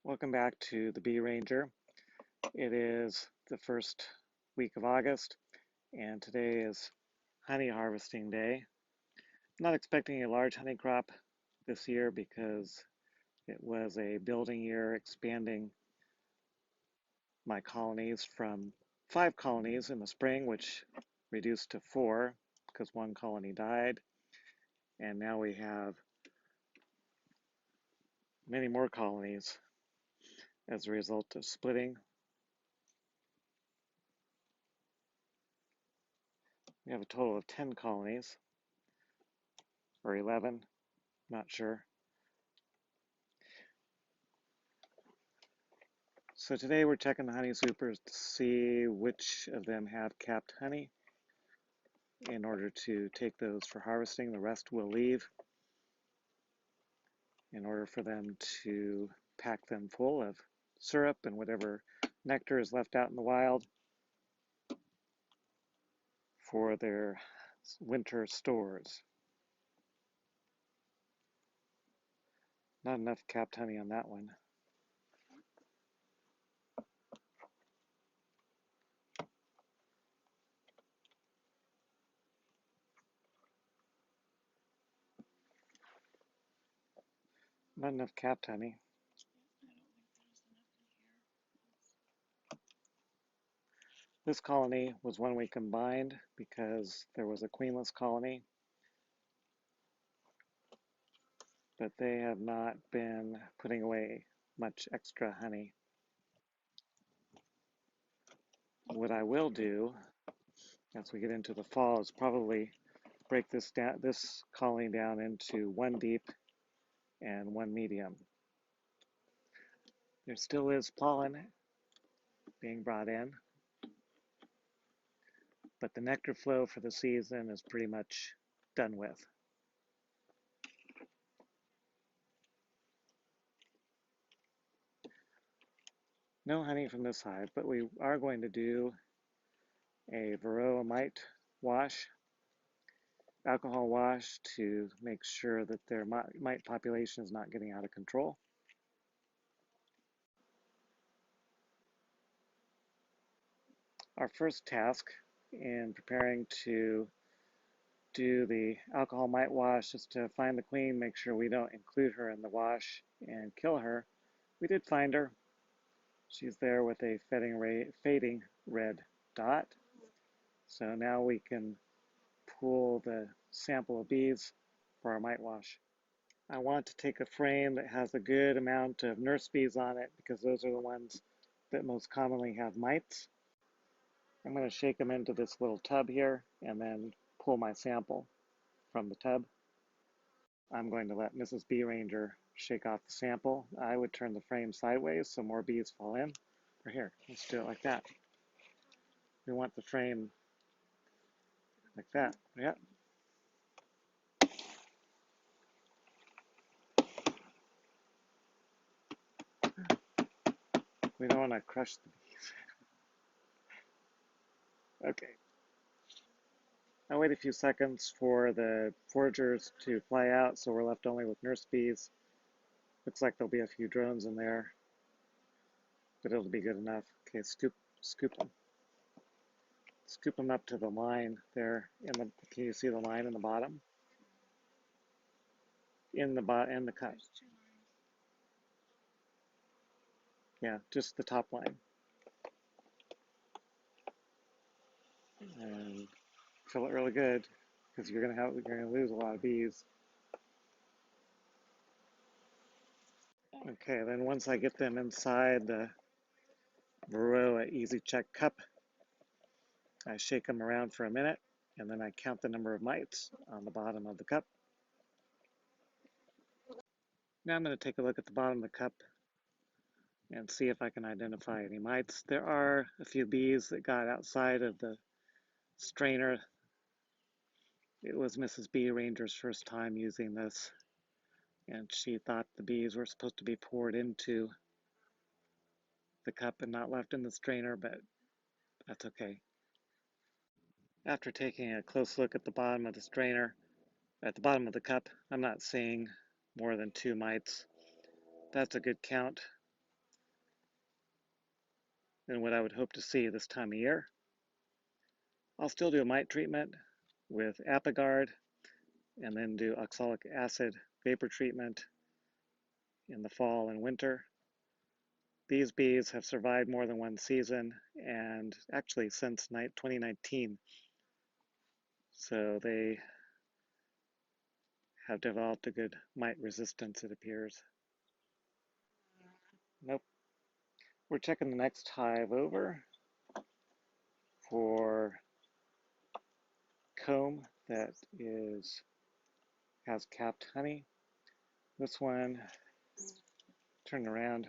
Welcome back to the Bee Ranger. It is the first week of August, and today is honey harvesting day. I'm not expecting a large honey crop this year because it was a building year, expanding my colonies from 5 colonies in the spring, which reduced to 4 because one colony died, and now we have many more colonies as a result of splitting. We have a total of 10 colonies, or 11, not sure. So today we're checking the honey supers to see which of them have capped honey in order to take those for harvesting. The rest will leave in order for them to pack them full of syrup and whatever nectar is left out in the wild for their winter stores. Not enough capped honey on that one. Not enough capped honey. This colony was one we combined because there was a queenless colony, but they have not been putting away much extra honey. What I will do as we get into the fall is probably break this colony down into 1 deep and 1 medium. There still is pollen being brought in, but the nectar flow for the season is pretty much done with. No honey from this hive, but we are going to do a Varroa mite wash, alcohol wash, to make sure that their mite population is not getting out of control. Our first task in preparing to do the alcohol mite wash is to find the queen, make sure we don't include her in the wash and kill her. We did find her. She's there with a fading red dot. So now we can pull the sample of bees for our mite wash. I want to take a frame that has a good amount of nurse bees on it because those are the ones that most commonly have mites. I'm going to shake them into this little tub here and then pull my sample from the tub. I'm going to let Mrs. Bee Ranger shake off the sample. I would turn the frame sideways so more bees fall in. Or here, let's do it like that. We want the frame like that. Yeah. We don't want to crush the bees. Okay. I'll wait a few seconds for the foragers to fly out, so we're left only with nurse bees. Looks like there'll be a few drones in there, but it'll be good enough. Okay, scoop them. Scoop them up to the line there. Can you see the line in the bottom? In the cup. Yeah, just the top line. And fill it really good because you're gonna lose a lot of bees. Okay, then once I get them inside the Varroa Easy Check cup, I shake them around for a minute, and then I count the number of mites on the bottom of the cup. Now I'm going to take a look at the bottom of the cup and see if I can identify any mites. There are a few bees that got outside of the strainer. It was Mrs. Bee Ranger's first time using this, and she thought the bees were supposed to be poured into the cup and not left in the strainer, but that's okay. After taking a close look at the bottom of the strainer, at the bottom of the cup, I'm not seeing more than 2 mites. That's a good count. than what I would hope to see this time of year. I'll still do a mite treatment with Apigard and then do oxalic acid vapor treatment in the fall and winter. These bees have survived more than one season, and actually since 2019. So they have developed a good mite resistance, it appears. Nope. We're checking the next hive over for comb that has capped honey. This one, turn around,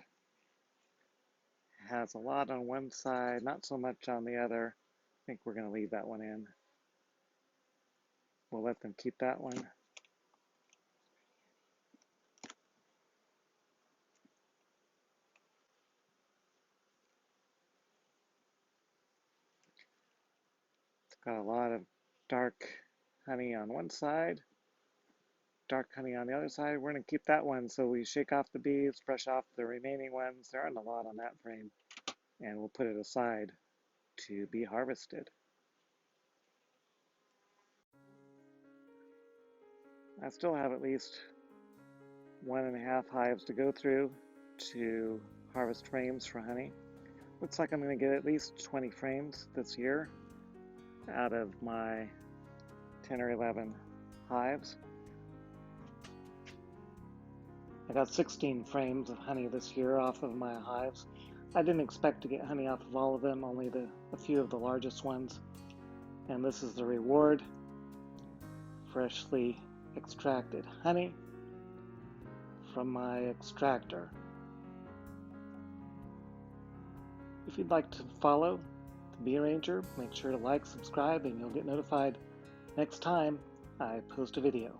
has a lot on one side, not so much on the other. I think we're going to leave that one in. We'll let them keep that one. It's got a lot of dark honey on one side, dark honey on the other side. We're going to keep that one, so we shake off the bees, brush off the remaining ones. There aren't a lot on that frame, and we'll put it aside to be harvested. I still have at least 1.5 hives to go through to harvest frames for honey. Looks like I'm going to get at least 20 frames this year out of my 10 or 11 hives. I got 16 frames of honey this year off of my hives. I didn't expect to get honey off of all of them, only a few of the largest ones. And this is the reward: freshly extracted honey from my extractor. If you'd like to follow the Bee Ranger, make sure to like, subscribe, and you'll get notified next time I post a video.